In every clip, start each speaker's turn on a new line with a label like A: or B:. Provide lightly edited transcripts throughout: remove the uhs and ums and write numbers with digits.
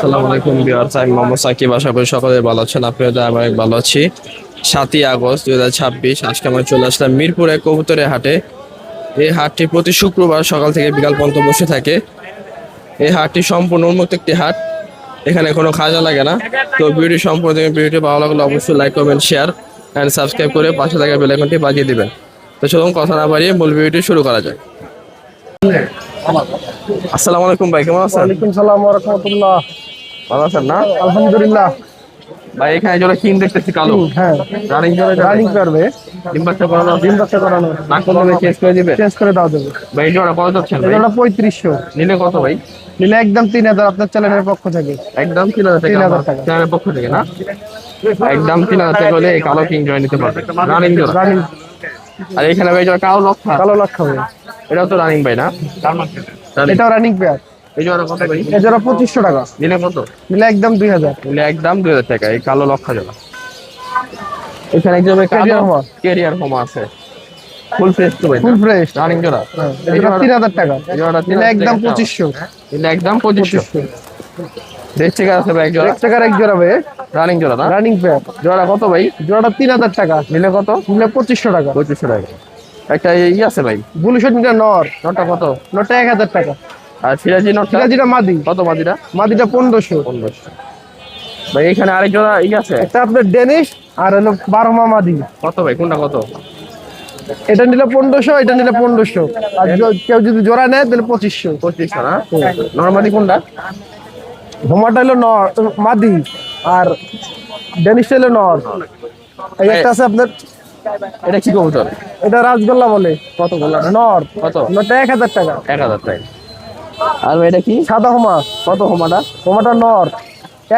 A: আসসালামু আলাইকুম ভিউয়ার্স, আমি মোহাম্মদ সাকিব। আশা করি সকলে ভালো আছেন। আপনারা আমি অনেক ভালো আছি। 7ই আগস্ট 2026 আজকে আমরা চলে আসলাম মিরপুরে কবুতরের হাটে। এই হাটটি প্রতি শুক্রবার সকাল থেকে বিকাল পর্যন্ত বসে থাকে। এই হাটটি সম্পূর্ণ উন্মুক্ত একটি হাট, এখানে কোনো খাজা লাগে না। তো ভিডিও সম্পূর্ণ দেখবেন। ভিডিওটি ভালো লাগলে অবশ্যই like comment share and subscribe করে পাশে থাকা বেল আইকনটি বাজিয়ে দিবেন। তো চলুন কথা না বাড়িয়ে মূল ভিডিওটি শুরু করা যায়। আসসালামু আলাইকুম ভাই, কেমন আছেন?
B: ওয়ালাইকুম সালাম ওয়া রাহমাতুল্লাহ।
A: ভালো আছেন না
B: আলহামদুলিল্লাহ।
A: ভাই? এখানে জোড়া কিং দেখতেছি কালো
B: হ্যাঁ,
A: রানিং জোড়া
B: রানিং করবে।
A: ডিম বাচ্চা করানো
B: ডিম বাচ্চা করানো।
A: না করলে চেঞ্জ করে দিবে।
B: চেঞ্জ করে দাও দেবে।
A: ভাই এই জোড়া কত যাচ্ছেন ভাই?
B: এটা 3500
A: নিলে কত ভাই?
B: নিলে একদম 3000 আপনার চ্যানেলের পক্ষ থেকে।
A: একদম 3000 টাকা
B: 3000 টাকা।
A: চ্যানেলের পক্ষ থেকে না? একদম 3000 টাকা হলে এই কালো কিং জয়েন নিতে পারবে। রানিং জোড়া।
B: রানিং
A: আর এখানে ভাই জোড়া কালো লক্ষা,
B: কালো লাখ হবে।
A: এটাও তো রানিং ভাই না?
B: এটাও রানিং পেয়ার।
A: এই জোড়া কত ভাই?
B: এই জোড়া 2500 টাকা।
A: নিলে কত?
B: নিলে একদম 2000।
A: নিলে একদম 2000 টাকা এই কালো লক্ষা জোড়া। এখানে একজন
B: Carrier Homa।
A: ক্যারিয়ার হোমা আছে, ফুল ফ্রেশ তো ভাই,
B: ফুল ফ্রেশ।
A: রানিং জোড়া।
B: এই জোড়া 3000 টাকা।
A: এই জোড়াটা
B: নিলে একদম 2500।
A: নিলে একদম 2500। দেড় টাকা আছে ভাই এক জোড়া।
B: 1 টাকার এক জোড়া ভাই।
A: রানিং জোড়া না?
B: Running pair.
A: জোড়া কত ভাই?
B: জোড়াটা 3000 টাকা।
A: নিলে কত?
B: নিলে 2500 টাকা।
A: 2500 টাকা। একটা আছে ভাই,
B: ব্লু শট নিটা নর।
A: নটটা কত?
B: নরটা 1000 টাকা।
A: আর সিরাজি নটটা
B: সিরাজিটা মাদি।
A: কত? মাদিটা
B: মাদিটা 1500।
A: 1500 ভাই। এখানে আরেক জোড়া আছে,
B: এটা আপনার ডেনিশ আর হলো 12 মা মাদি।
A: কত ভাই? কোনটা কত?
B: এটা নিলে 1500, এটা নিলে 1500। আর কেউ যদি জোড়া নেয় তাহলে 2500।
A: 2500 না? নরমালি কোনটা?
B: হোমাটা হলো নর মাদি আর ডেনিশটা হলো নর। এই একটা আছে আপনার,
A: এটা কি কবুতর?
B: এটা রাজগোল্লা বলে।
A: কত গোলা?
B: নর।
A: কত?
B: নরটা 1000 টাকা।
A: 1000 টাকা। আর এটা কি?
B: সাদা হোমা।
A: কত হোমাটা?
B: হোমাটা নর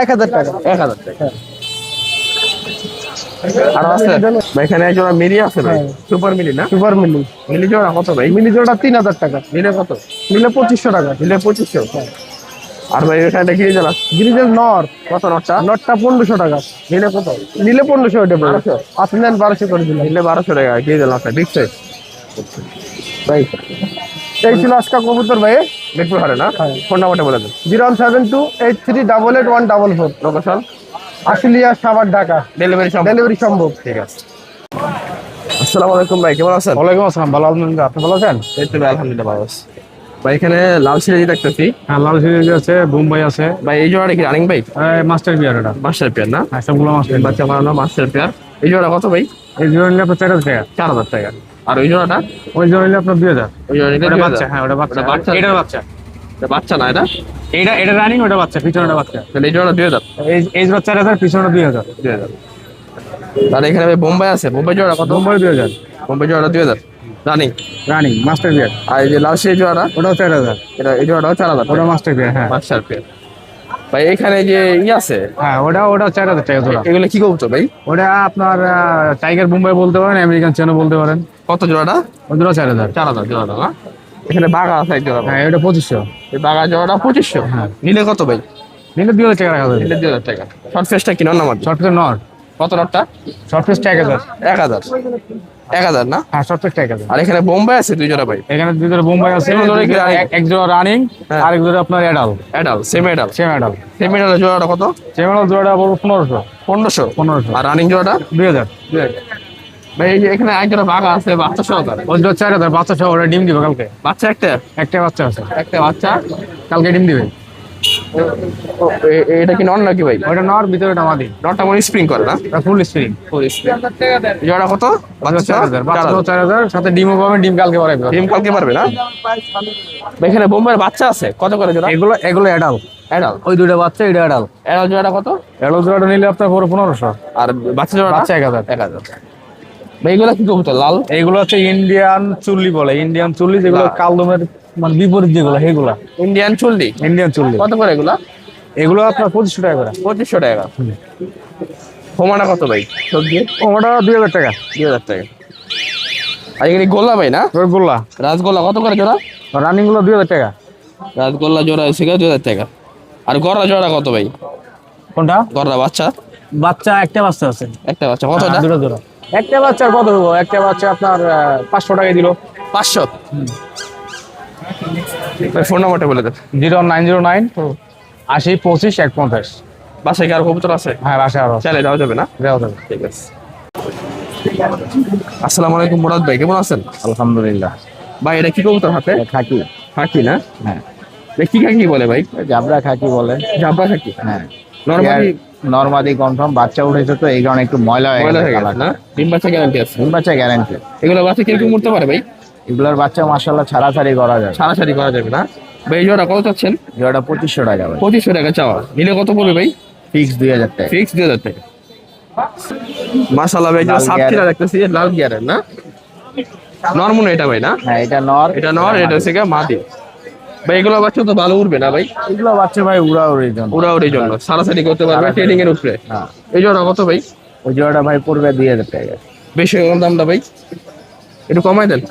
B: 1000 টাকা।
A: 1000 টাকা। আর আছে ভাই এখানে এক জোড়া মিলি আছে ভাই,
B: হ্যাঁ।
A: সুপার মিলি না?
B: সুপার মিলি।
A: মিলি জোড়া কত ভাই?
B: মিলি জোড়া 3000 টাকা।
A: নিলে কত?
B: নিলে 2500 টাকা।
A: নিলে 2500। আর ভাই এখানে কি জানা?
B: গিরিজের নর।
A: কত নটটা?
B: নটটা 1500 টাকা।
A: নিলে কত?
B: নিলে 1500। ওটা
A: 1200?
B: আপনি নেন 1200 করে দিলাম।
A: নিলে 1200 টাকা। কি জানা আপনার বিগ সাইজ ভাই?
B: এই ছিল আজকে কবুতর ভাই।
A: মিরপুর হাটে না?
B: হ্যাঁ।
A: ফোন নাম্বারটা বলে দেন।
B: 07283888144।
A: লোকেশন?
B: আশুলিয়া, সাভার, ঢাকা।
A: ডেলিভারি সম্ভব?
B: ডেলিভারি সম্ভব।
A: ঠিক আছে। আসসালামু আলাইকুম ভাই, কেমন আছেন?
B: ওয়ালাইকুম আসসালাম। ভালো আলহামদুলিল্লাহ। আপনি ভালো আছেন?
A: এই তো ভাই আলহামদুলিল্লাহ ভালো আছি। ভাই এখানে লাল সিরাজি দেখতেছি
B: হ্যাঁ, লাল সিরিজ আছে, বোম্বাই আছে,
A: ভাই। এই জোড়াটা কি রানিং ভাই?
B: মাস্টার বিয়ার। এটা
A: মাস্টার পেয়ার না?
B: হ্যাঁ, সবগুলো মাস্টার।
A: বাচ্চা বানানো মাস্টার পেয়ার। এই জোড়া কত ভাই?
B: এই জোড়া নিলে আপনার 4000 টাকা।
A: 4000 টাকা। আর ওই জোড়াটা?
B: ওই জোড়া নিলে আপনার 2000।
A: ওই জোড়া নিলে
B: ওটা
A: 2000?
B: বাচ্চা। হ্যাঁ, ওটা বাচ্চা।
A: ওটা বাচ্চা?
B: এটার বাচ্চা।
A: এটা বাচ্চা না এটা?
B: এটা রানিং, ওটা বাচ্চা, পিছনেটা বাচ্চা।
A: তাহলে এই জোড়া 2000?
B: এই জোড়া 4000, পিছনেটা 2000।
A: 2000। তাহলে এখানে ভাই বোম্বাই আছে, বোম্বাই জোড়া কত?
B: বোম্বাই 2000।
A: বোম্বাই জোড়াটা 2000 রানিং।
B: রানিং মাস্টার বিয়ার।
A: আর এই যে লাল সিরাজি জোড়াটা,
B: ওটাও 4000।
A: এটা এই জোড়াটাও 4000
B: ওটা মাস্টার বিয়ার। হ্যাঁ
A: মাস্টার পেয়ার। ভাই এখানে যে আছে
B: হ্যাঁ, ওটা 4000 টাকা জোড়া।
A: এগুলো কি কবুতর ভাই?
B: ওটা আপনার টাইগার বোম্বাই বলতে পারেন, আমেরিকান চেনো বলতে পারেন।
A: কত জোড়াটা?
B: ওই জোড়া 4000।
A: 4000 জোড়াটা না? এখানে বাঘা আছে এক জোড়া।
B: হ্যাঁ, এটা 2500।
A: এই বাঘা জোড়াটা 2500?
B: হ্যাঁ।
A: নিলে কত ভাই?
B: নিলে 2000 টাকা রাখা যাবে।
A: নিলে 2000 টাকা। শর্ট ফেসটা কি নর না মাদি?
B: শর্ট ফেস নর।
A: কত নটটা?
B: Short face 1000।
A: 1000? 1000 না?
B: হ্যাঁ, শর্ট ফেস 1000।
A: আর এখানে বোম্বাই আছে দুই জোড়া ভাই।
B: এখানে দুই জোড়া বোম্বাই আছে,
A: এগুলো জোড়া কি running?
B: এক জোড়া রানিং,
A: হ্যাঁ।
B: আরেক জোড়া আপনার এডাল।
A: Adult, same adult.
B: সেম এডাল।
A: সেম অ্যাডাল জোড়াটা কত?
B: সেম এডাল জোড়াটা বলবো 1500।
A: 1500?
B: 1500।
A: আর রানিং জোড়াটা?
B: 2000।
A: ভাই এই যে এখানে এক জোড়া বাঘা আছে বাচ্চা সহকারে।
B: ওই জোড়া 4000, বাচ্চা সহ। ওটা ডিম দিবে কালকে।
A: বাচ্চা একটা?
B: একটা বাচ্চা আছে,
A: একটা বাচ্চা
B: কালকে ডিম দিবে।
A: এটা কি নন নাকি ভাই?
B: ওটা নর, ভিতরে এটা মাদি।
A: নটটা মনে স্প্রিং করে না?
B: এটা ফুল স্প্রিং।
A: ফুল স্প্রিং। জোড়া কত? বাচ্চা
B: 4000। বাচ্চা 4000, সাথে ডিমও পাবেন। ডিম কালকে পারবে।
A: ডিম কালকে পারবে না? ভাই এখানে বোম্বাইয়ের বাচ্চা আছে, কত করে জোড়া?
B: এগুলো এডাল।
A: অ্যাডাল।
B: ওই দুটো বাচ্চা, এটা এডাল।
A: অ্যাডাল জোড়াটা কত?
B: এডাল জোড়াটা নিলে আপনার পুরো 1500।
A: আর বাচ্চা জোড়াটা?
B: বাচ্চা 1000।
A: 1000। ভাই এগুলো কি কবুতর লাল?
B: এইগুলো হচ্ছে ইন্ডিয়ান চুল্লি বলে। ইন্ডিয়ান চুল্লি, যেগুলো
A: বাহ।
B: কালদমের মানে বিপরীত, যেগুলো সেগুলা
A: ইন্ডিয়ান চুল্লি?
B: ইন্ডিয়ান চুল্লি।
A: কত করে এগুলা?
B: এগুলো আপনার 2500 টাকা করে।
A: 2500 টাকা। হোমাটা কত ভাই? সবজি
B: ওটা 2000 টাকা।
A: 2000 টাকা। আর এখানে গোল্লা ভাই না?
B: রসগোল্লা
A: রাজগোল্লা কত করে জোড়া?
B: রানিং গুলো 2000 টাকা।
A: রাজগোল্লা জোড়া এসে 2000 টাকা। আর গররা জোড়া কত ভাই?
B: কোনটা?
A: গররা বাচ্চা?
B: বাচ্চা একটা বাচ্চা আছে।
A: একটা বাচ্চা কতটা?
B: দুটো জোড়া। একটা বাচ্চার কত দেবো? একটা বাচ্চা আপনার 500 টাকায় দিল।
A: 500? ভাই ফোন নাম্বারটা বলে দেন।
B: 0909
C: 80, 25, 150।
A: বাসায় কি আর কবুতর আছে?
C: হ্যাঁ, বাসায় আরো
A: চাইলে দেওয়া যাবে না?
C: দেওয়া যাবে।
A: ঠিক আছে। আসসালামু আলাইকুম মুরাদ ভাই, কেমন আছেন?
C: আলহামদুলিল্লাহ।
A: ভাই এটা কি কবুতর হাতে?
C: খাকি।
A: খাকি না?
C: হ্যাঁ,
A: এটা কি খাকি বলে ভাই?
C: জাবরা খাকি বলে।
A: জাব্বা খাকি।
C: হ্যাঁ,
A: নরমালি
C: নরমাদি কনফার্ম বাচ্চা উঠেছে তো এই কারণে একটু ময়লা হয়ে
A: ময়লা
C: গেছে
A: হয়ে গেছে না? ডিম বাচ্চা গ্যারান্টি আছে?
C: ডিম বাচ্চা গ্যারান্টি।
A: এগুলো বাচ্চা কিরকম উঠতে পারে ভাই?
C: এগুলোর বাচ্চা মাশাআল্লাহ ছাড়াছাড়ি করা যায়।
A: সারাসারি করা যাবে না? ভাই এই জোড়া কত চাচ্ছেন?
C: জোড়াটা 2500 টাকা ভাই।
A: 2500 টাকা চাওয়া, নিলে কত পড়বে ভাই?
C: ফিক্স 2000 টাকা।
A: ফিক্স 2000 টাকা। মাশাআল্লাহ ভাই,
C: লাল
A: সাতক্ষীরা দেখতেছি লাল গিয়ারের না? নরমুন এটা ভাই না?
C: হ্যাঁ, এটা নর।
A: এটা নর, এটা হচ্ছে গিয়ে মাদি। ভাই এগুলো বাচ্চা তো ভালো উঠবে না ভাই?
C: এগুলো বাচ্চা ভাই উড়াউড়ির জন্য।
A: উড়াউড়ির জন্য সারাসারি করতে পারবে ট্রেডিং এর উপরে।
C: হ্যাঁ,
A: এই জোড়া কত ভাই?
C: ওই জোড়াটা ভাই পড়বে 2000 টাকা।
A: বেশি কম দামটা ভাই, একটু কমাই দেন।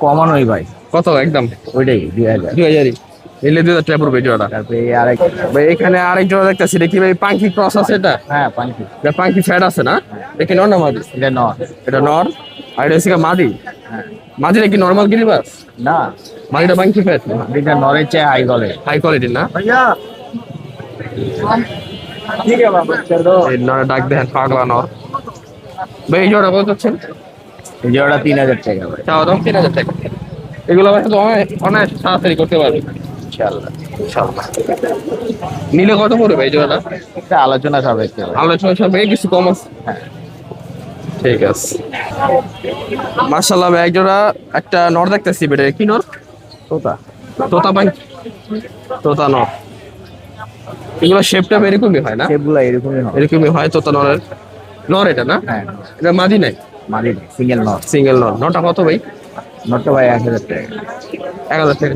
C: কমানোই ভাই।
A: কত একদম?
C: ওইটাই 2000।
A: 2000 নিলে 2000 টাকা পড়বে এই জোড়াটা।
C: তারপরে এই আরেক।
A: ভাই এখানে আরেক জোড়া দেখতেছি, এটা কি ভাই পাঙ্কি ক্রস আছে? এটা
C: হ্যাঁ, পাঙ্কি।
A: এটা পাঙ্কি ফ্যাট আছে না? দেখি নর না মাদি?
C: এটা নর।
A: এটা নর, আর এটা হচ্ছে গিয়ে মাদি।
C: হ্যাঁ,
A: মাদিটা কি নর্মাল গিরিবাস?
C: না,
A: মাদিটা পাঙ্কি ফ্যাট,
C: এটা নরের চেয়ে হাই গলে।
A: হাই কোয়ালিটি না? এই নর ডাক দেখেন পাগলা নর। ভাই এই জোড়া কত চাচ্ছেন?
C: এই জোড়াটা 3000 টাকা ভাই।
A: চাওয়া দাম 3000 টাকা। এগুলো ভাই তো অনেক অনেক তাড়াতাড়ি করতে পারবে
C: ইনশাআল্লাহ।
A: ইনশাআল্লাহ। নিলে কত পড়বে এই জোড়াটা?
C: এটা আলোচনা সাপেক্ষে ভাই।
A: আলোচনা সব কিছু কম আছে? ঠিক আছে। মাশাআল্লাহ ভাই, এক জোড়া একটা নর দেখতেছি, বেটা কি নর?
C: তোতা।
A: তোতা পাই, তোতা নর। এগুলো শেপটা এরকমই হয় না?
C: সেগুলো এরকমই হবে।
A: এরকমই হয় তোতা নরের। নর এটা না?
C: হ্যাঁ,
A: এটা মাদি নাই?
C: মাদি সিঙ্গেল নর।
A: সিঙ্গেল নর। নটা কত ভাই?
C: নরটা ভাই 1000 টাকা।
A: 1000 টাকা।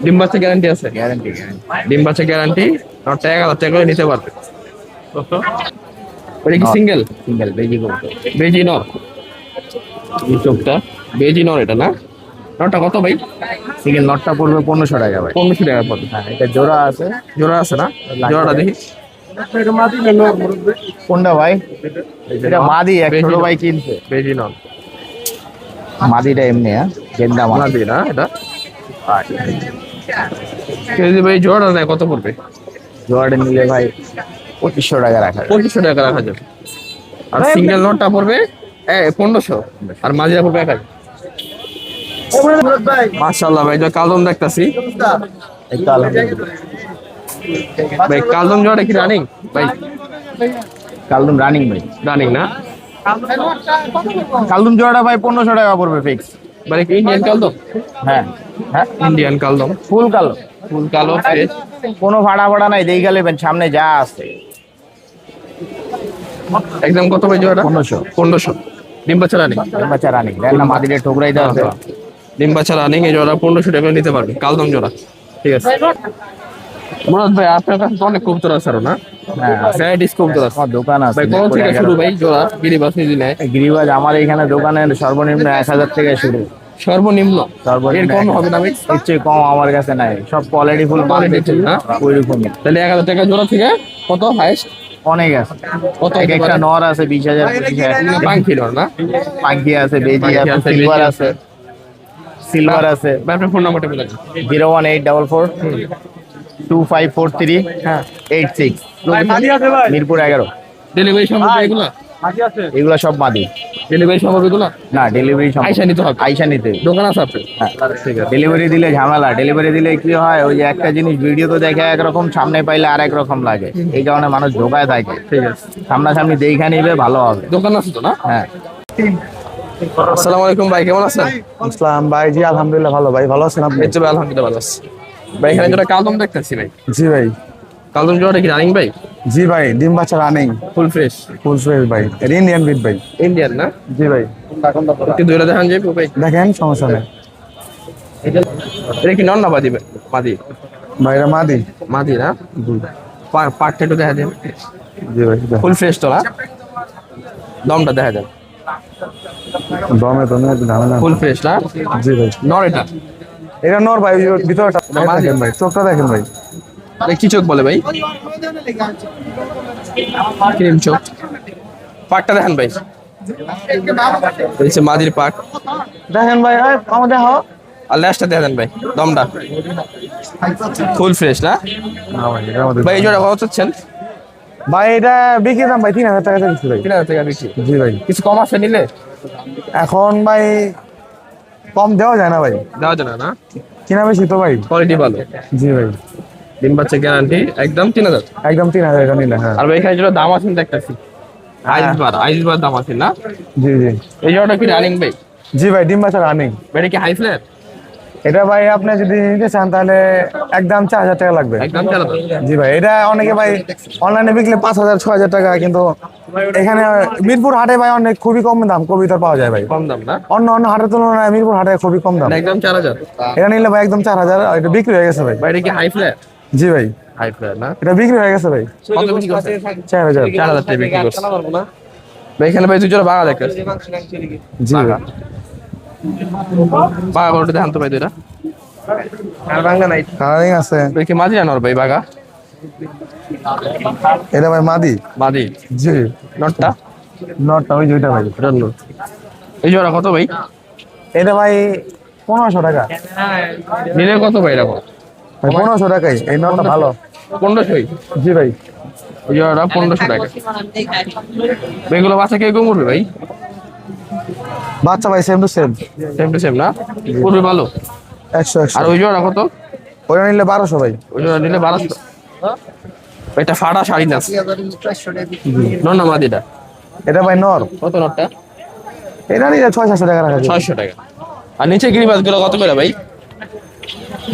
A: ডিম বাচ্চা গ্যারান্টি আছে?
C: গ্যারান্টি।
A: ডিম বাচ্চা গ্যারান্টি। নটা 1000 টাকা করে নিতে পারবে। ওটা কি সিঙ্গেল?
C: সিঙ্গেল বেজি করতে।
A: বেজি নর। এই চোখটা বেজি নর এটা না? নটা কত ভাই?
C: সিঙ্গেল নরটা পড়বে 1500 টাকা ভাই।
A: 1500 টাকা পড়বে।
C: হ্যাঁ, এটা জোড়া আছে।
A: জোড়া আছে না? জোড়াটা দেখি।
C: কোনটা ভাই? এটা মাদি, এক
A: বেজি
C: ছোট
A: নর।
C: ভাই কিনছে।
A: বেজি নর।
C: মাদিটা এমনি, হ্যাঁ, গেন্দা মাদি।
A: মাদি না এটা? কেউ যদি ভাই জোড়াটা নেয় কত পড়বে?
C: জোড়াটা নিলে ভাই 2500 টাকা রাখা যাবে।
A: 2500 টাকা রাখা যাবে। আর সিঙ্গেল নোটটা পড়বে 1500, আর মাঝিরা পড়বে 1000। মাশাআল্লাহ ভাই, যা কালদম দেখতাছি
C: এই তো আলহামদুলিল্লাহ।
A: ভাই। কালদম জোড়াটা কি রানিং ভাই?
C: কালদম রানিং ভাই।
A: রানিং না?
C: কালদম জোড়াটা ভাই 1500 টাকা পড়বে ফিক্স।
A: মানে কি ইন্ডিয়ান কালদম?
C: হ্যাঁ, হ্যাঁ,
A: ইন্ডিয়ান কালদম,
C: ফুল কালো।
A: ফুল কালো ফ্রেশ।
C: কোনো ফাড়া ফাড়া নাই, দেই গেলে সামনে যা আছে।
A: একদম কত ভাই জোড়াটা?
C: 1500।
A: 1500। ডিম বাচ্চা রানিং?
C: বাচ্চা রানিং দেন না, মাদিরে ঠোকরাইতে আছে।
A: ডিম বাচ্চা রানিং, এই জোড়া 1500 টাকা নিতে পারবে, কালদম জোড়া। ঠিক আছে মুরাদ ভাই, আপনার কাছে তো অনেক কবুতর আছে না?
C: হ্যাঁ,
A: ভ্যারাইটিস কবুতর আছে
C: আমার দোকান আছে।
A: ভাই। কোন থেকে শুরু ভাই জোড়া গিরিবাস যদি নেয়?
C: গিরিবাজ আমার এখানে দোকানের সর্বনিম্ন 1000 থেকে শুরু।
A: সর্বনিম্ন? এর কম হবে না ভাই?
C: এর চেয়ে কম আমার কাছে নাই, সব কোয়ালিটি ফুল
A: Quality full না?
C: ওইরকমই।
A: তাহলে 1000 টাকা জোড়া থেকে কত হাইস্ট?
C: অনেক আছে।
A: কত
C: এক একটা নর আছে 20000, 25,000।
A: পাঙ্কি নর না?
C: পাঙ্কি আছে, বেজি
A: পাঙ্কি
C: আছে,
A: আছে,
C: সিলভার
A: বেজি
C: আছে। সিলভার আছে।
A: ভাই আপনার ফোন নাম্বারটা বলে দিন।
C: 01844 2543
A: হ্যাঁ।
C: 86। মিরপুর 11।
A: ডেলিভারি সম্ভব এগুলা?
C: এগুলো সব মাদি।
A: ডেলিভারি সম্ভব এগুলা?
C: না, ডেলিভারি
A: আইসা নিতে হবে?
C: আইসা নিতে।
A: দোকান আছে আপনার?
C: হ্যাঁ, ডেলিভারি দিলে ঝামেলা। ডেলিভারি দিলে কি হয়, ওই যে একটা জিনিস ভিডিও তো দেখে একরকম, সামনে পাইলে আর এক রকম লাগে। এই কারণে মানুষ ধোকায় থাকে।
A: ঠিক আছে।
C: সামনাসামনি দেখে নিবে, ভালো হবে।
A: দোকান আছে তো না?
C: হ্যাঁ।
A: আসসালামু আলাইকুম ভাই, কেমন আছেন?
B: ইসলাম ভাই, জি আলহামদুলিল্লাহ ভালো ভাই। ভালো আছেন আপনি?
A: এই তো ভাই, আলহামদুলিল্লাহ ভালো আছি ভাই। এখানে যেটা কালদম দেখতেছি ভাই,
B: জি ভাই।
A: কালদম জোড়াটা কি রানিং ভাই?
B: জি ভাই, ডিম বাচ্চা running,
A: full fresh
B: full fresh ভাই। এটা ইন্ডিয়ান ব্রিড ভাই।
A: ইন্ডিয়ান না?
B: জি ভাই,
A: একটু দূরে দেখান যাবে ভাই?
B: দেখেন, সমস্যা নেই
A: এটা কি নন না বাদি? মাদি
B: ভাই, এটা মাদি।
A: মাদি না? পাটটা একটু দেখা দেন।
B: জি ভাই,
A: ফুল ফ্রেশ তো না? দমটা দেখা দেন।
B: দমে দমে ঝামেলা।
A: ফুল ফ্রেশ না?
B: জি ভাই,
A: নর এটা?
B: এটা নর ভাই। ওই ভিতরটা
A: মাদি।
B: দেখেন ভাই, চোখটা দেখেন ভাই।
A: এটা কি চোখ বলে ভাই? ক্রিম চোখ। পাটটা দেখেন ভাই, এই যে মাদির পাট।
B: দেখেন ভাই, আমাদের
A: আর ল্যাশটা দিয়ে দেন ভাই, দমটা ফুল ফ্রেশ না ভাই? এই জোড়া কত চাচ্ছেন?
B: ভাই এটা বিক্রি দাম ভাই 3000 টাকা দিচ্ছি ভাই।
A: 3000 টাকা বিক্রি।
B: জি ভাই।
A: কিছু কম আছে নিলে?
B: এখন ভাই কম দেওয়া যায় না ভাই,
A: দেওয়া যাবে না?
B: কিনা বেশি তো ভাই।
A: কোয়ালিটি ভালো।
B: জি ভাই,
A: ডিম বাচ্চা গ্যারান্টি একদম 3000।
B: একদম 3000 টাকা নিলে। হ্যাঁ
A: আর ভাই এখানে যেটা দাম আছে দেখতেছি, আইস বার দাম আছে না?
B: জি জি
A: এই জোড়াটা কি রানিং ভাই?
B: জি ভাই, ডিম বাচ্চা রানিং।
A: এটা কি হাই ফ্ল্যাট?
B: এটা ভাই আপনি যদি নিতে চান তাহলে একদম 4000 টাকা লাগবে।
A: একদম 4000।
B: জি ভাই, এটা অনেকে ভাই অনলাইনে বিকলে 5000 6000 টাকা, কিন্তু এখানে মিরপুর হাটে ভাই অনেক খুবই কম দাম কবিতর পাওয়া যায় ভাই।
A: কম দাম না?
B: অন্য অন্য হাটের তুলনায় মিরপুর হাটে খুবই কম দাম।
A: একদম 4000।
B: এটা নিলে ভাই একদম 4000, এটা বিক্রি হয়ে গেছে ভাই।
A: ভাই এটা কি হাই ফ্ল্যাট?
B: জি ভাই,
A: হাই ফ্ল্যাট না?
B: এটা বিক্রি হয়ে গেছে ভাই।
A: কত বিক্রি করছে?
B: 4000।
A: 4000 টাকা বিক্রি করছে। ভাই এখানে ভাই দুই জোড়া বাঘা দেখতেছি।
B: জি ভাই,
A: বাঘা কোনটা দেখান তো ভাই দুইটা। আর বাঙ্গা নাই।
B: কালারিং আছে।
A: ভাই কি মাঝি আনোর ভাই বাঘা?
B: এটা ভাই মাদি।
A: মাদি।
B: জি,
A: নটটা?
B: নটটা ওই দুইটা ভাই।
A: এই জোড়া কত ভাই?
B: এটা ভাই 1500 টাকা।
A: নিলে কত ভাই এরকম?
B: ভাই 1500 টাকাই, এই নটটা ভালো।
A: 1500?
B: জি ভাই।
A: এই জোড়াটা 1500 টাকা। এগুলো বাচ্চা কে কম করবে ভাই?
B: বাচ্চা ভাই same to same.
A: Same to same না? করবে ভালো।
B: 100
A: আর
B: 100।
A: ওই জোড়া কত?
B: ওইটা নিলে 1200 ভাই।
A: ওই জোড়া নিলে 1200। এটা ফাড়া শাড়ি না? নর না মাদিটা?
B: এটা ভাই নর।
A: কত নটটা?
B: এটা নিলে 600 টাকা রাখা যাবে।
A: 600 টাকা। আর নিচে গিরিবাজ গুলো কত করে ভাই?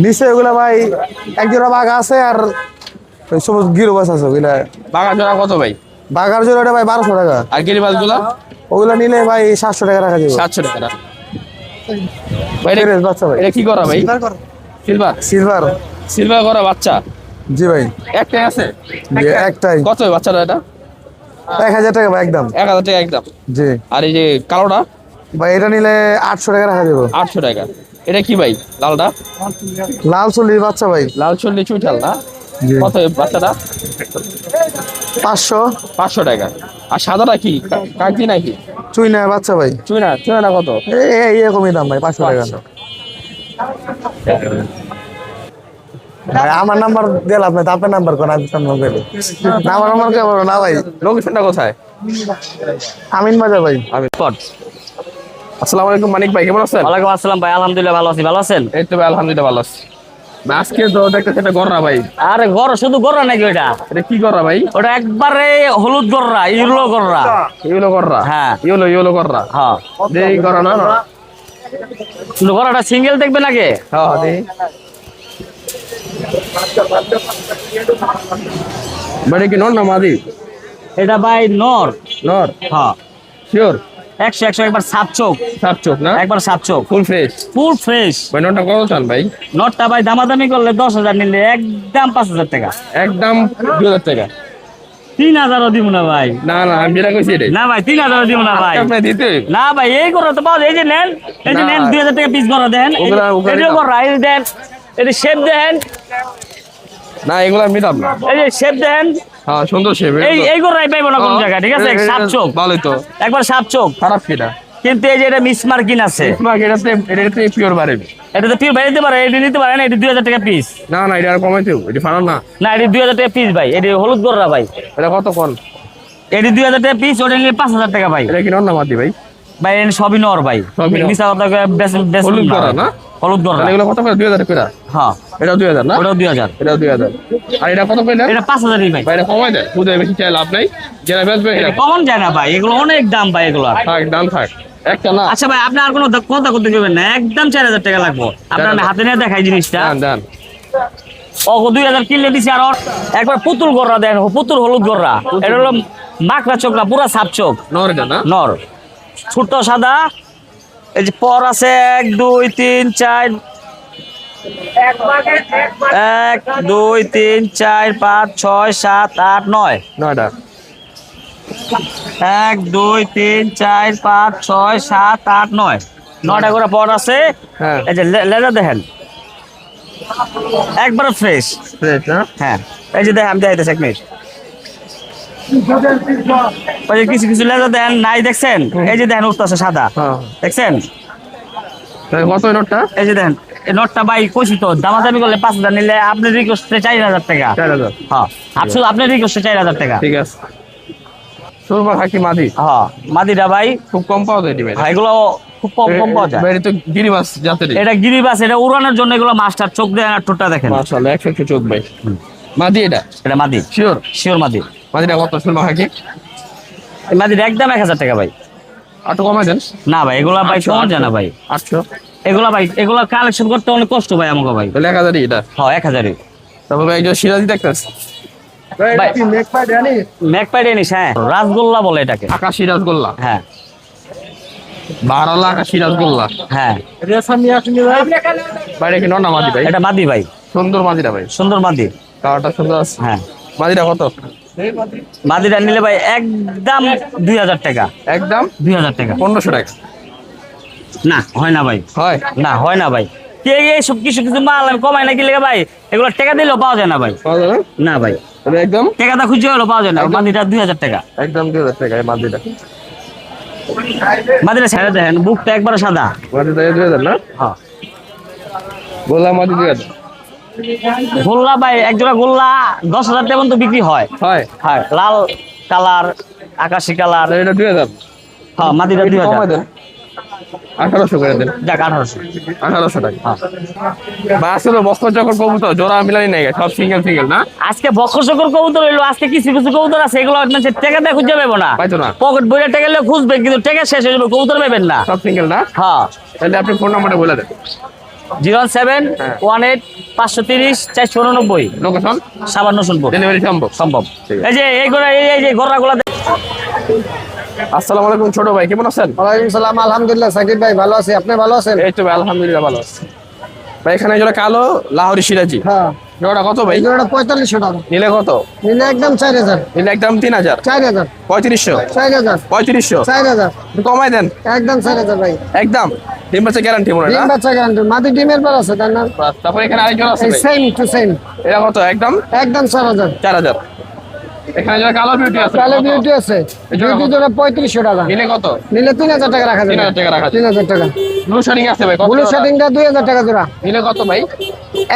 B: নিচে ওগুলা ভাই এক জোড়া বাঘা আছে, আর ওই সবুজ গিরবাস আছে ওগুলা।
A: বাঘা জোড়া কত ভাই?
B: বাঘার জোড়াটা ভাই 1200 টাকা।
A: আর গিরিবাজ গুলা?
B: ওগুলা নিলে ভাই 700 টাকা রাখা যাবে।
A: 700 টাকা না? ভাই
B: ফেরেস বাচ্চা ভাই।
A: এটা কি করা ভাই? সিলভার।
B: সিলভার।
A: সিলভার করা বাচ্চা
B: জি ভাই,
A: একটাই আছে?
B: জি একটাই।
A: কত ভাই বাচ্চাটা এটা?
B: 1000 টাকা ভাই একদম।
A: 1000 টাকা একদম।
B: জি
A: আর এই যে কালোটা?
B: ভাই এটা নিলে 800 টাকা রাখা যাবে।
A: 800 টাকা। এটা কি ভাই লালটা?
B: লাল চুলি বাচ্চা ভাই।
A: লাল চল্লি চুইঠাল না?
B: জি।
A: কত এই বাচ্চাটা?
B: 500।
A: 500 টাকা। আর সাদাটা কি কাকদি নাকি?
B: চুইনা বাচ্চা ভাই।
A: চুইনা কত?
B: এই এরকমই দাম ভাই, 500 টাকা। ভাই আমার নাম্বার দিলাম আপনি, আপনার নাম্বার কোন আমি নাম্বার দিলাম না, আমার নাম্বার কে বলো না ভাই।
A: লোকেশনটা কোথায়?
B: আমিন বাজার ভাই।
A: আমি আসসালামু আলাইকুম মানিক ভাই, কেমন আছেন?
D: ওয়ালাইকুম আসসালাম ভাই, আলহামদুলিল্লাহ ভালো আছি। ভালো আছেন?
A: এই তো ভাই আলহামদুলিল্লাহ ভালো আছি। ভাই, আজকে তো দেখতেছি একটা গররা ভাই।
D: আরে গর শুধু গররা নাকি ওটা?
A: এটা কি গররা ভাই?
D: ওটা একবারে হলুদ গররা, ইউলো গররা।
A: ইয়েলো গররা?
D: হ্যাঁ।
A: ইয়েলো গররা।
D: হ্যাঁ,
A: এই গররা না?
D: শুধু গররাটা সিঙ্গেল দেখবে নাকি?
A: হ্যাঁ দেখি। মানে কি নর না মাদি?
D: এটা ভাই নর।
A: নর?
D: হ্যাঁ,
A: শিওর?
D: 100 একবার সাপ চোখ,
A: সাপ চোখ না?
D: একবার সাপ চোখ,
A: ফুল ফ্রেশ?
D: Full fresh.
A: ভাই নরটা কত চান ভাই?
D: নটটা ভাই দামাদামি করলে 10,000, নিলে একদম 5,000 টাকা।
A: একদম 2000 টাকা?
D: 3,000ও দিব না ভাই।
A: না না আমি যেটা কইছি এটাই।
D: না ভাই 3,000ও দিব না ভাই।
A: আপনি দিতে হইব।
D: না ভাই এই গররা তো পাওয়া যায়, এই যে নেন, এই যে
A: না।
D: নেন 2,000 টাকা পিস গররা দেন।
A: ওগুলা
D: এই যে গররা, এই যে দেন, এই যে শেপ দেন,
A: না এগুলো মিলাম না।
D: এই যে শেপ দেন।
A: হ্যাঁ সুন্দর শেপ।
D: এই গররাই পাইবো না কোন জায়গায়, ঠিক আছে? সাপ চোখ,
A: ভালোই তো।
D: একবার সাপ চোখ।
A: খারাপ কিনা?
D: কিন্তু এই যে এটা মিসমার্কিং আছে,
A: এটাতে পিওর বাড়বে।
D: এটা তো পিওর ভাই নিতে পারে, এটা নিতে পারেন, এটা 2,000 টাকা পিস।
A: না না এটা আর কমাইতেও, এটা ফানা না।
D: না, এটা 2,000 টাকা পিস ভাই, এটা হলুদ গররা ভাই।
A: এটা কত কোন?
D: এটা 2,000 টাকা পিস, ওটা নিলে 5,000 টাকা ভাই।
A: এটা কি নর না মাদি ভাই?
D: ভাই এটা সবই নর ভাই,
A: সবই নর।
D: মিছা কথা কয়ে বেশ
A: হলুদ গররা না?
D: হলুদ গররা।
A: তাহলে এগুলো কত করে? 2000 করে?
D: হ্যাঁ,
A: এটা 2000 না?
D: ওটাও 2,000।
A: এটা 2000। আর এটা কত কইলেন?
D: এটা 5,000 ভাই।
A: ভাই এটা কমাই দেয়, খুদে বেশি চাই লাভ নাই। যারা বেচবে এটা
D: কমন যায় না ভাই, এগুলো অনেক দাম ভাই এগুলো।
A: থাক, দাম থাক। একটা না?
D: আচ্ছা ভাই, আপনি আর কোনো কথা করতে যাবেন না, একদম 4,000 টাকা লাগবে। আপনার আমি হাতে নিয়ে দেখাই জিনিসটা।
A: দান দান।
D: ও 2,000 কিনলে দিছি। আর একবার পুতুল গররা দেন, পুতুল হলুদ গররা। এটা হলো মাকড়া চোখ না, পুরা সাপ চোখ।
A: নর এটা না?
D: নর, ছোট্ট সাদা। এই যে পর আছে 1 2 3 4, 1 2 3 4 5 6 7 8 9।
A: নয়টা।
D: 1 2 3 4 5 6 7 8 9, 9টা করে পর আছে।
A: হ্যাঁ।
D: এই যে লেজা দেখেন, একবার ফ্রেশ।
A: ফ্রেশ না?
D: হ্যাঁ, এই যে দেখেন, আমি দেখাইতেছি 1 মিনিট। ওই যে কিছু কিছু লেজা দেন নাই, দেখছেন? এই যে দেখেন উঠতেছে সাদা,
A: হ্যাঁ।
D: দেখছেন?
A: তাহলে কত এই নোটটা?
D: এই যে দেখেন এই নটটা ভাই কইছি তো দামাদামি করলে 5,000 নিলে আপনি রিকোয়েস্টে 4,000 টাকা।
A: 4,000
D: হ্যাঁ আসলে আপনি রিকোয়েস্টে 4,000 টাকা।
A: ঠিক আছে। সুরমা খাকি মাদি
D: হ্যাঁ মাদিটা ভাই
A: খুব কম পাওয়া যায় ডিমে।
D: ভাই এগুলো খুব কম পাওয়া যায়।
A: এটা তো গিরিবাস জাতের।
D: এটা গিরিবাস, এটা উড়ানোর জন্য এগুলো মাস্টার চোখ দেয় আর ঠোঁটটা দেখেন।
A: মাশাআল্লাহ 100 চোখ ভাই। মাদি এটা
D: মাদি শিওর মাদি।
A: মাদিটা কত সুরমা খাকি?
D: এই মাদির একদম 1,000 টাকা ভাই।
A: আর তো কমাই দেন।
D: না ভাই এগুলা ভাই কমন জানা ভাই।
A: 800
D: এগুলা ভাই এগুলা কালেকশন করতে অনেক কষ্ট ভাই আমাকে ভাই।
A: তাহলে 1000 এটা।
D: হ্যাঁ 1,000।
A: তারপর ভাই একজন সিরাজি দেখতেছে।
D: ভাই ম্যাক পাইডে নিস। হ্যাঁ রাসগোল্লা বলে এটাকে।
A: আকাশী রাসগোল্লা।
D: হ্যাঁ
A: বারালা আকাশী রাসগোল্লা।
D: হ্যাঁ
A: বাইরে কি নন্না মাদি ভাই?
D: এটা মাদি ভাই,
A: সুন্দর মাদিটা ভাই।
D: সুন্দর মাদি।
A: কালারটা সুন্দর আছে।
D: হ্যাঁ
A: মাদিটা কত?
D: মাদিটা নিলে ভাই একদম 2,000 টাকা।
A: একদম
D: 2,000 টাকা।
A: 1500 টাকা।
D: না হয় না ভাই,
A: হয়
D: না হয় না ভাই। এইসব কিছু কিছু মাল আমি কমাই না কি লেগে ভাই, এগুলো টাকা দিলেও পাওয়া যায় না ভাই।
A: পাওয়া যাবে
D: না ভাই
A: তাহলে একদম
D: টাকাটা খুঁজে হলেও পাওয়া যায় না। মাদিটা 2,000 টাকা।
A: একদম 2000 টাকা এই মাদিটা।
D: মাদিটা ছেড়ে দেখেন, বুকটা একবারে সাদা।
A: মাদিটা 2000 না?
D: হ্যাঁ
A: গোল্লা মাদি 2000।
D: গোল্লা ভাই একজোড়া গোল্লা 10,000 টাকা পর্যন্ত বিক্রি হয়।
A: হয়
D: হ্যাঁ লাল কালার আকাশি কালার।
A: এটা 2000।
D: হ্যাঁ মাদিটা
A: কমাই
D: 2,000।
A: দেন 1800 করে দেন।
D: যাক 1800।
A: 1800 টাকা। বা আসলে বস্তা যখন কবুতর জোড়া মিলানি নাই সব সিঙ্গেল সিঙ্গেল না?
D: আজকে বক্র সকর কবুতর হইলো, আজকে কিছু কিছু কবুতর আছে এগুলো মানে টাকা দিয়ে খুঁজে পাবো না।
A: পাইতো না।
D: পকেট বইটা টাকা নিলে খুঁজবে কিন্তু টাকা শেষ হয়ে যাবে, কবুতর পাবেন না।
A: সব সিঙ্গেল না?
D: হ্যাঁ
A: তাহলে আপনি ফোন নাম্বারটা বলে দেন।
D: 01718 489
A: লোকেশন
D: সাবান্ন শুনবো।
A: ডেলিভারি সম্ভব?
D: সম্ভব।
A: ঠিক আছে।
D: এই যে এইগুলো এই যে ঘোড়াগুলো
A: আসসালামু আলাইকুম ছোট ভাই, কেমন আছেন?
B: ওয়ালাইকুম সালাম, আলহামদুলিল্লাহ সাকিব ভাই ভালো আছি, আপনি ভালো আছেন?
A: এই তো ভাই আলহামদুলিল্লাহ ভালো আছি ভাই। এখানে যেটা কালো লাহোরি সিরাজি
B: হ্যাঁ
A: জোড়া কত ভাই?
B: এই জোড়াটা 4500 টাকা।
A: নিলে কত?
B: নিলে একদম 4000।
A: নিলে একদম 3000।
B: 4000
A: 3500
B: 4000
A: 3500
B: 4000
A: একটু কমাই দেন।
B: একদম 4000 ভাই।
A: একদম ডিম বাচ্চা গ্যারান্টি মনে
B: ডিম
A: না?
B: বাচ্চা গ্যারান্টি, মাদি ডিমের পর আছে তার না?
A: তারপর এখানে আরেকজন আছে
B: এই
A: ভাই।
B: Same to same.
A: এটা কত? একদম
B: একদম 4000।
A: 4000। এখানে যেটা কালো বিউটি আছে
B: কালো
A: কত?
B: বিউটি আছে, বিউটি জোড়া 3500 টাকা।
A: নিলে কত?
B: নিলে 3000 টাকা রাখা যাবে।
A: 3000 টাকা রাখা যাবে।
B: 3000 টাকা।
A: ব্লু শার্টিং আছে ভাই কত?
B: ব্লু
A: জোড়া?
B: শার্টিংটা 2000 টাকা জোড়া।
A: নিলে কত ভাই?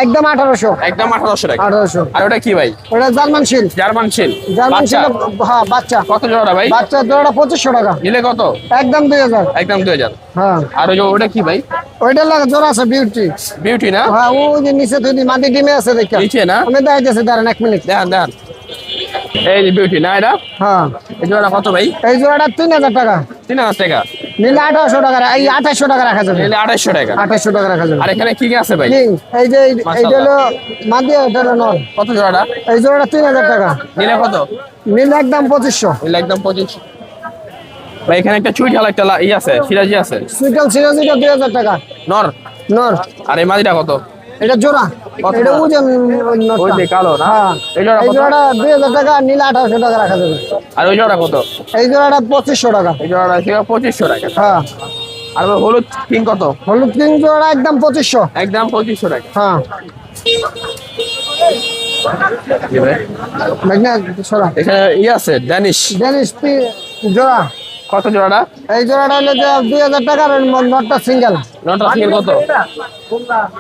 B: একদম 1800।
A: একদম 1800 টাকা।
B: 1800।
A: আর ওটা কি ভাই?
B: ওটা জার্মান শিল।
A: জার্মান শিল।
B: জার্মান
A: বাচ্চা?
B: শিল, হ্যাঁ বাচ্চা।
A: কত জোড়া ভাই?
B: বাচ্চা জোড়াটা 2500 টাকা।
A: নিলে কত?
B: একদম 2000।
A: একদম 2000।
B: হ্যাঁ
A: আর ওই যে ওটা কি ভাই?
B: ওইটা লাগে জোড়া আছে বিউটি।
A: বিউটি না?
B: হ্যাঁ ও যে নিচে তুই মাটি ডিমে আছে দেখা।
A: নিচে না?
B: আমি দেখাইতেছি, দাঁড়ান 1 মিনিট।
A: দেখান দেখান। এই যে বিউটি না এটা?
B: হ্যাঁ
A: এই জোড়া কত ভাই?
B: এই জোড়াটা 3000 টাকা।
A: 3000 টাকা।
B: নিলে 1800 টাকা, এই 2800 টাকা রাখা যাবে।
A: নিলে 2800 টাকা।
B: 2800 টাকা রাখা যাবে।
A: আর এখানে কি কি আছে ভাই?
B: কিং, এই যে এইটা হলো
A: মাশাআল্লাহ।
B: মাদি, এটা হলো নর।
A: কত জোড়াটা?
B: এই জোড়াটা 3000 টাকা।
A: নিলে কত?
B: নিলে একদম 2500।
A: নিলে একদম 2500। ভাই এখানে একটা চুই ঢালা একটা ই আছে সিরাজি আছে
B: সুইটাল সিরাজিটা 2000 টাকা।
A: নর।
B: নর।
A: আর এই মাদিটা কত?
B: এটা জোড়া।
A: কত
B: এটা
A: জোড়া?
B: ওজন
A: ওই যে কালো না?
B: হ্যাঁ
A: এই জোড়া
B: এই
A: কত?
B: জোড়াটা 2000 টাকা, নিলে 1800 টাকা রাখা যাবে।
A: আর ওই জোড়া কত?
B: এই জোড়াটা 2500 টাকা।
A: এই জোড়াটা ছিল 2500 টাকা।
B: হ্যাঁ
A: আর ওই হলুদ কিং কত?
B: হলুদ কিং জোড়া একদম 2500।
A: একদম 2500 টাকা।
B: হ্যাঁ
A: জি ভাই।
B: মেঘনা সরা।
A: এখানে ই আছে ড্যানিশ
B: ডেনিশ জোড়া।
A: কত জোড়াটা?
B: এই জোড়াটা হলো যে 2000 টাকা, আর নটটা সিঙ্গেল।
A: নটা সিঙ্গেল কত?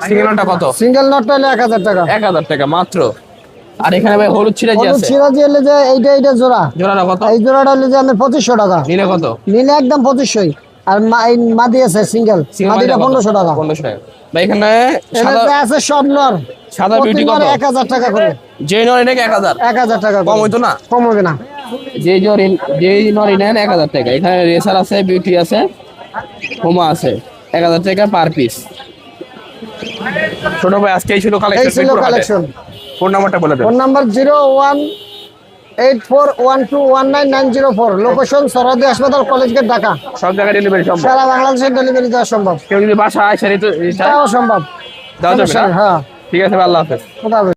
A: সিঙ্গেল নটা কত?
B: সিঙ্গেল নটটা হলো 1000 টাকা।
A: 1000 টাকা মাত্র। আর এখানে ভাই হলুদ সিরাজি
B: হলুদ
A: আছে
B: সিরাজি হলো যে এইটা জোড়া।
A: জোড়াটা কত?
B: এই জোড়াটা হলো যে আমি 2500 টাকা।
A: নিলে কত?
B: নিলে একদম 2500। আর এই মাদি আছে সিঙ্গেল, মাদিটা 1500 টাকা।
A: 1500 টাকা। ভাই এখানে
B: এটাতে
A: সাদা
B: আছে সব নর।
A: সাদা বিউটি কত?
B: 1000 টাকা করে।
A: যে নর এনে 1000।
B: 1000 টাকা
A: কম হইতো না?
B: কম হবে না।
A: যে নর নেন 1000 টাকা। এখানে রেসার আছে, বিউটি আছে, হোমা আছে, 1000 টাকা পার পিস। ছোট ভাই আজকে এই ছিল
B: এই
A: কালেকশন।
B: ছিল কালেকশন।
A: ফোন নাম্বারটা বলে দেন।
B: Phone number 018412199004। লোকেশন সরদি হাসপাতাল, কলেজ গেট, ঢাকা।
A: সব জায়গায় ডেলিভারি সম্ভব।
B: সারা বাংলাদেশে ডেলিভারি দেওয়া সম্ভব।
A: কেউ যদি বাসা আসে তো
B: তাও সম্ভব।
A: দেওয়া যাবে না?
B: হ্যাঁ
A: ঠিক আছে ভাই, আল্লাহ হাফেজ।
B: কথা হবে।